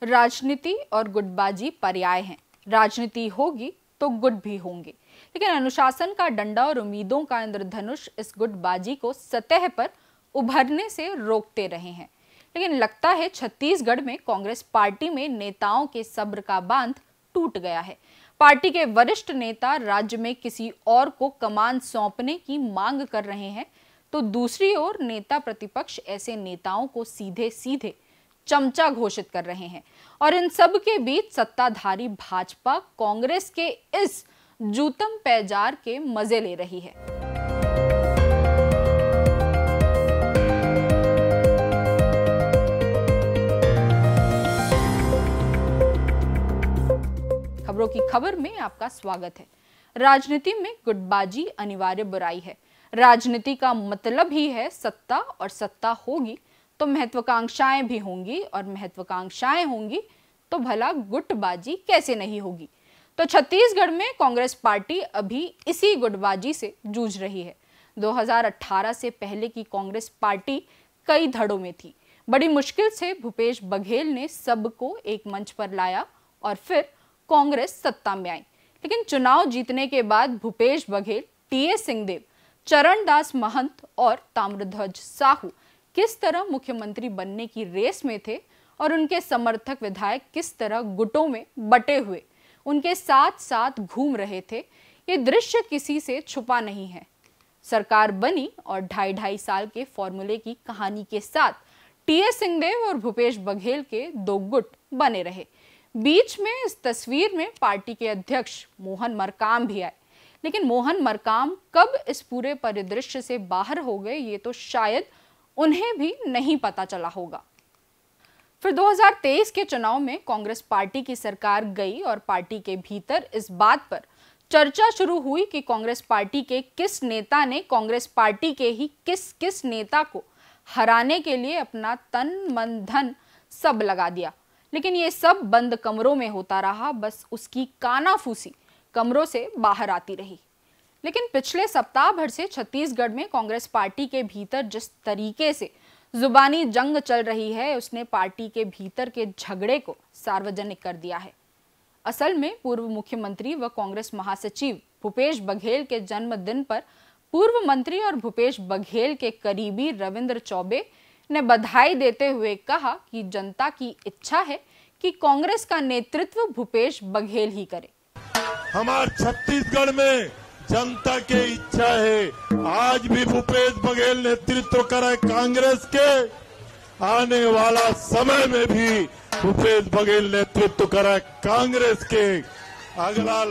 राजनीति और गुटबाजी पर्याय हैं। राजनीति होगी तो गुट भी होंगे, लेकिन अनुशासन का डंडा और उम्मीदों का इंद्रधनुष इस गुटबाजी को सतह पर उभरने से रोकते रहे हैं। लेकिन लगता है छत्तीसगढ़ में कांग्रेस पार्टी में नेताओं के सब्र का बांध टूट गया है। पार्टी के वरिष्ठ नेता राज्य में किसी और को कमान सौंपने की मांग कर रहे हैं, तो दूसरी ओर नेता प्रतिपक्ष ऐसे नेताओं को सीधे सीधे चमचा घोषित कर रहे हैं। और इन सब के बीच सत्ताधारी भाजपा कांग्रेस के इस जूतम पैजार के मजे ले रही है। खबरों की खबर में आपका स्वागत है। राजनीति में गुटबाजी अनिवार्य बुराई है। राजनीति का मतलब ही है सत्ता, और सत्ता होगी तो महत्वाकांक्षाएं भी होंगी, और महत्वाकांक्षाएं होंगी तो भला गुटबाजी कैसे नहीं होगी। तो छत्तीसगढ़ में कांग्रेस पार्टी अभी इसी गुटबाजी से जूझ रही है। 2018 से पहले की कांग्रेस पार्टी कई धड़ों में थी। बड़ी मुश्किल से भूपेश बघेल ने सबको एक मंच पर लाया और फिर कांग्रेस सत्ता में आई। लेकिन चुनाव जीतने के बाद भूपेश बघेल, टीएस सिंहदेव, चरणदास महंत और ताम्रध्वज साहू किस तरह मुख्यमंत्री बनने की रेस में थे, और उनके समर्थक विधायक किस तरह गुटों में बटे हुए उनके साथ साथ घूम रहे थे, ये दृश्य किसी से छुपा नहीं है। सरकार बनी और 2.5 साल के फॉर्मूले की कहानी के साथ टीएस सिंहदेव और भूपेश बघेल के दो गुट बने रहे। बीच में इस तस्वीर में पार्टी के अध्यक्ष मोहन मरकाम भी आए, लेकिन मोहन मरकाम कब इस पूरे परिदृश्य से बाहर हो गए, ये तो शायद उन्हें भी नहीं पता चला होगा। फिर 2023 के चुनाव में कांग्रेस पार्टी की सरकार गई और पार्टी के भीतर इस बात पर चर्चा शुरू हुई कि कांग्रेस पार्टी के किस नेता ने कांग्रेस पार्टी के ही किस किस नेता को हराने के लिए अपना तन मन धन सब लगा दिया। लेकिन ये सब बंद कमरों में होता रहा, बस उसकी कानाफूसी कमरों से बाहर आती रही। लेकिन पिछले सप्ताह भर से छत्तीसगढ़ में कांग्रेस पार्टी के भीतर जिस तरीके से जुबानी जंग चल रही है, उसने पार्टी के भीतर के झगड़े को सार्वजनिक कर दिया है। असल में पूर्व मुख्यमंत्री व कांग्रेस महासचिव भूपेश बघेल के जन्मदिन पर पूर्व मंत्री और भूपेश बघेल के करीबी रविंद्र चौबे ने बधाई देते हुए कहा कि जनता की इच्छा है कि कांग्रेस का नेतृत्व भूपेश बघेल ही करे। हमारे छत्तीसगढ़ में जनता की इच्छा है आज भी भूपेश बघेल नेतृत्व करे कांग्रेस के, आने वाला समय में भी भूपेश बघेल नेतृत्व करे कांग्रेस के। अगला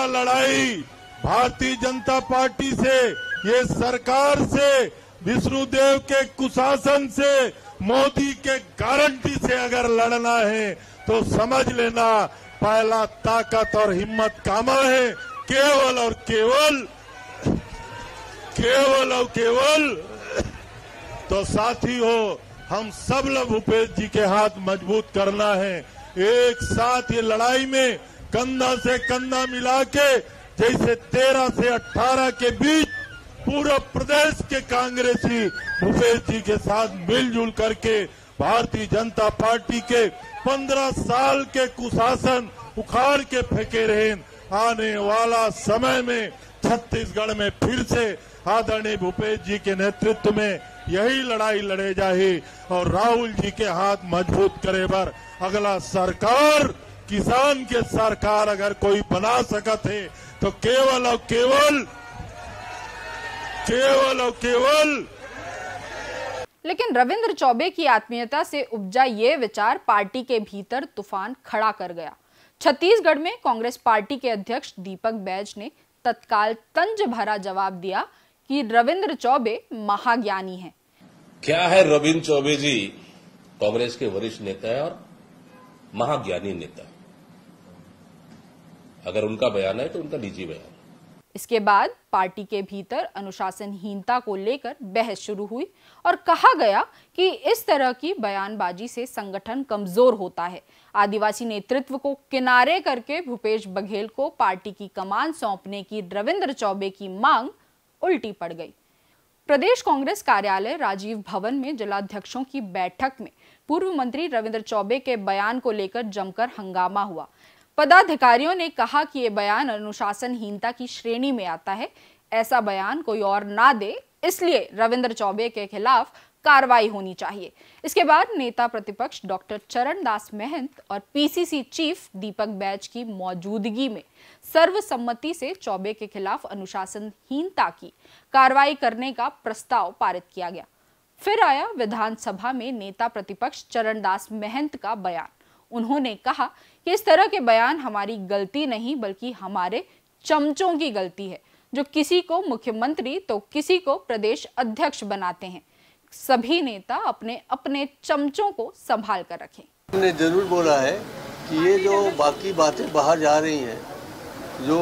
लड़ाई भारतीय जनता पार्टी से, ये सरकार से, विष्णुदेव के कुशासन से, मोदी के गारंटी से अगर लड़ना है तो समझ लेना पहला ताकत और हिम्मत कामा है केवल और केवल तो साथी हो हम सब लोग भूपेश जी के हाथ मजबूत करना है। एक साथ ये लड़ाई में कंधा से कंधा मिला के, जैसे 13 से 18 के बीच पूरा प्रदेश के कांग्रेसी भूपेश जी के साथ मिलजुल करके भारतीय जनता पार्टी के 15 साल के कुशासन उखाड़ के फेंके रहे। आने वाला समय में छत्तीसगढ़ में फिर से आदरणीय भूपेश जी के नेतृत्व में यही लड़ाई लड़े जाए और राहुल जी के हाथ मजबूत करे बर अगला सरकार, किसान के सरकार अगर कोई बना सकत है तो केवल और केवल। लेकिन रविंद्र चौबे की आत्मीयता से उपजा ये विचार पार्टी के भीतर तूफान खड़ा कर गया। छत्तीसगढ़ में कांग्रेस पार्टी के अध्यक्ष दीपक बैज ने तत्काल तंज भरा जवाब दिया कि रविंद्र चौबे महाज्ञानी हैं। क्या है रविंद्र चौबे जी? कांग्रेस के वरिष्ठ नेता है और महाज्ञानी नेता। अगर उनका बयान है तो उनका निजी बयान। इसके बाद पार्टी के भीतर अनुशासनहीनता को लेकर बहस शुरू हुई और कहा गया कि इस तरह की बयानबाजी से संगठन कमजोर होता है। आदिवासी नेतृत्व को किनारे करके भूपेश बघेल को पार्टी की कमान सौंपने की रविंद्र चौबे की मांग उल्टी पड़ गई। प्रदेश कांग्रेस कार्यालय राजीव भवन में जिलाध्यक्षों की बैठक में पूर्व मंत्री रविंद्र चौबे के बयान को लेकर जमकर हंगामा हुआ। पदाधिकारियों ने कहा कि ये बयान अनुशासनहीनता की श्रेणी में आता है, ऐसा बयान कोई और ना दे, इसलिए रविंद्र चौबे के खिलाफ कार्रवाई होनी चाहिए। इसके बाद नेता प्रतिपक्ष डॉक्टर चरणदास महंत और पीसीसी चीफ दीपक बैज की मौजूदगी में सर्वसम्मति से चौबे के खिलाफ अनुशासनहीनता की कार्रवाई करने का प्रस्ताव पारित किया गया। फिर आया विधानसभा में नेता प्रतिपक्ष चरणदास महंत का बयान। उन्होंने कहा कि इस तरह के बयान हमारी गलती नहीं बल्कि हमारे चमचों की गलती है, जो किसी को मुख्यमंत्री तो किसी को प्रदेश अध्यक्ष बनाते हैं। सभी नेता अपने अपने चमचों को संभाल कर रखें। उन्होंने जरूर बोला है कि ये जो बाकी बातें बाहर जा रही हैं, जो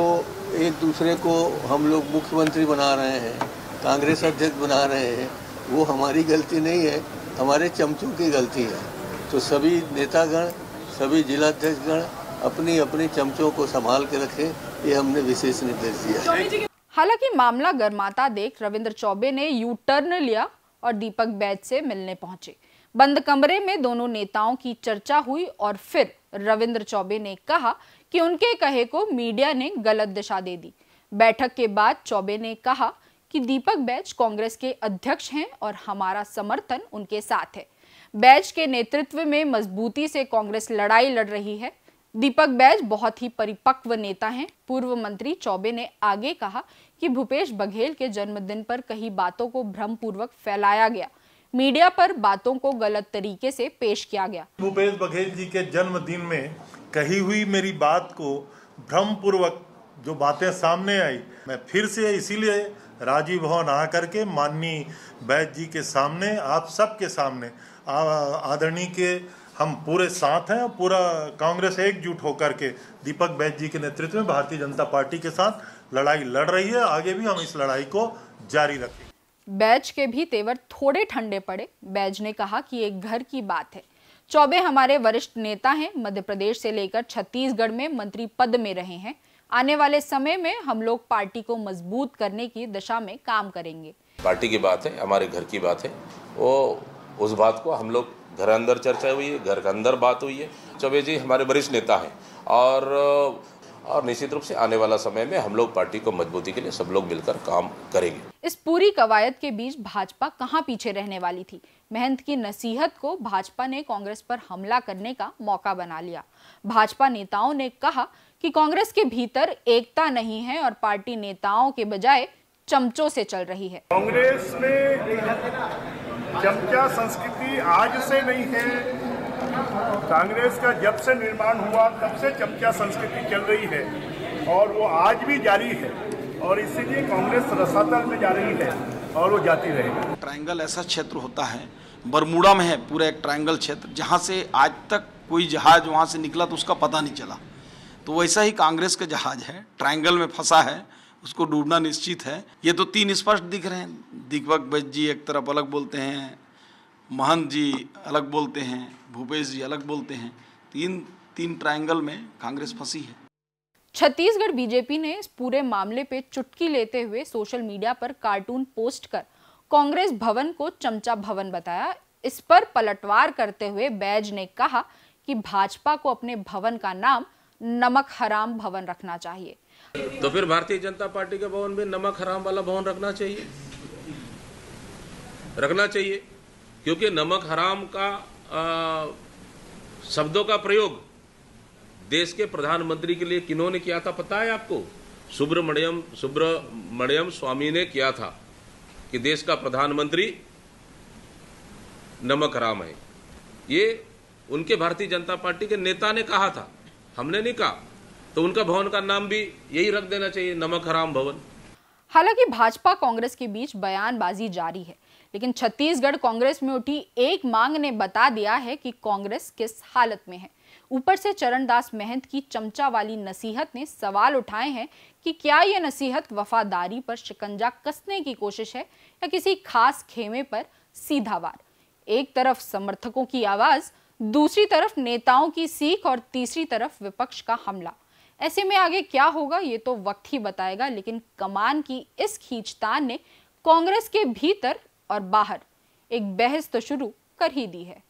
एक दूसरे को हम लोग मुख्यमंत्री बना रहे हैं, कांग्रेस अध्यक्ष बना रहे हैं, वो हमारी गलती नहीं है, हमारे चमचों की गलती है। तो सभी नेतागण, सभी जिलाध्यक्षगण अपनी अपनी चमचों को संभाल के रखें, ये हमने विशेष निर्देश दिया है। हालांकि मामला गर्माता देख रविंद्र चौबे ने यू टर्न लिया और दीपक बैज से मिलने पहुंचे। बंद कमरे में दोनों नेताओं की चर्चा हुई और फिर रविंद्र चौबे ने कहा कि उनके कहे को मीडिया ने गलत दिशा दे दी। बैठक के बाद चौबे ने कहा कि दीपक बैज कांग्रेस के अध्यक्ष हैं और हमारा समर्थन उनके साथ है। बैज के नेतृत्व में मजबूती से कांग्रेस लड़ाई लड़ रही है। दीपक बैज बहुत ही परिपक्व नेता हैं। पूर्व मंत्री चौबे ने आगे कहा कि भूपेश बघेल के जन्मदिन पर कई बातों को भ्रमपूर्वक फैलाया गया, मीडिया पर बातों को गलत तरीके से पेश किया गया। भूपेश बघेल जी के जन्मदिन में कही हुई मेरी बात को भ्रमपूर्वक जो बातें सामने आई, मैं फिर से इसीलिए राजीव भवन आ करके माननीय बैज जी के सामने, आप सबके सामने, आदरणीय के हम पूरे साथ हैं। पूरा कांग्रेस एकजुट होकर के दीपक बैज जी के नेतृत्व में भारतीय जनता पार्टी के साथ लड़ाई लड़ रही है। आगे भी हम इस लड़ाई को जारी रखेंगे। बैज के भी तेवर थोड़े ठंडे पड़े। बैज ने कहा कि एक घर की बात है। चौबे हमारे वरिष्ठ नेता हैं, मध्य प्रदेश से लेकर छत्तीसगढ़ में मंत्री पद में रहे हैं। आने वाले समय में हम लोग पार्टी को मजबूत करने की दिशा में काम करेंगे। पार्टी की बात है, हमारे घर की बात है, वो उस बात को हम लोग घर अंदर चर्चा हुई है, घर के अंदर बात हुई है। चौबे जी हमारे वरिष्ठ नेता हैं और निश्चित रूप से आने वाला समय में हम लोग पार्टी को मजबूती के लिए सब लोग मिलकर काम करेंगे। इस पूरी कवायद के बीच भाजपा कहां पीछे रहने वाली थी। महंत की नसीहत को भाजपा ने कांग्रेस पर हमला करने का मौका बना लिया। भाजपा नेताओं ने कहा कि कांग्रेस के भीतर एकता नहीं है और पार्टी नेताओं के बजाय चमचों से चल रही है। कांग्रेस में चमचा संस्कृति आज से नहीं है। कांग्रेस का जब से निर्माण हुआ तब से चमचा संस्कृति चल रही है और वो आज भी जारी है और इसीलिए कांग्रेस रसातल में जा रही है और वो जाती रहेगी। ट्रायंगल ऐसा क्षेत्र होता है, बरमूडा में है पूरा एक ट्रायंगल क्षेत्र, जहाँ से आज तक कोई जहाज वहाँ से निकला तो उसका पता नहीं चला। तो वैसा ही कांग्रेस का जहाज है, ट्रायंगल में फंसा है, उसको डूबना निश्चित है। ये तो तीन स्पष्ट दिख रहे हैं। दीपक बैज जी एक तरफ अलग बोलते हैं, महंत जी अलग बोलते हैं, भूपेश जी अलग बोलते हैं। तीन ट्रायंगल में कांग्रेस फंसी है। छत्तीसगढ़ बीजेपी ने इस पूरे मामले पे चुटकी लेते हुए सोशल मीडिया पर कार्टून पोस्ट कर कांग्रेस भवन को चमचा भवन बताया। इस पर पलटवार करते हुए बैज ने कहा कि भाजपा को अपने भवन का नाम नमक हराम भवन रखना चाहिए। तो फिर भारतीय जनता पार्टी के भवन में नमक हराम वाला भवन रखना चाहिए, क्योंकि नमक हराम का शब्दों का प्रयोग देश के प्रधानमंत्री के लिए किन्होंने किया था पता है आपको? सुब्रमण्यम स्वामी ने किया था कि देश का प्रधानमंत्री नमक हराम है। ये उनके भारतीय जनता पार्टी के नेता ने कहा था, हमने नहीं कहा। तो उनका भवन का नाम भी यही रख देना चाहिए, नमक हराम भवन। हालांकि भाजपा कांग्रेस के बीच बयानबाजी जारी है, लेकिन छत्तीसगढ़ कांग्रेस में उठी एक मांग ने बता दिया है कि कांग्रेस किस हालत में है। ऊपर से चरणदास महंत की चमचा वाली नसीहत ने सवाल उठाए हैं कि क्या यह नसीहत वफादारी पर शिकंजा कसने की कोशिश है या किसी खास खेमे पर सीधा वार। एक तरफ समर्थकों की आवाज, दूसरी तरफ नेताओं की सीख और तीसरी तरफ विपक्ष का हमला। ऐसे में आगे क्या होगा ये तो वक्त ही बताएगा, लेकिन कमान की इस खींचतान ने कांग्रेस के भीतर और बाहर एक बहस तो शुरू कर ही दी है।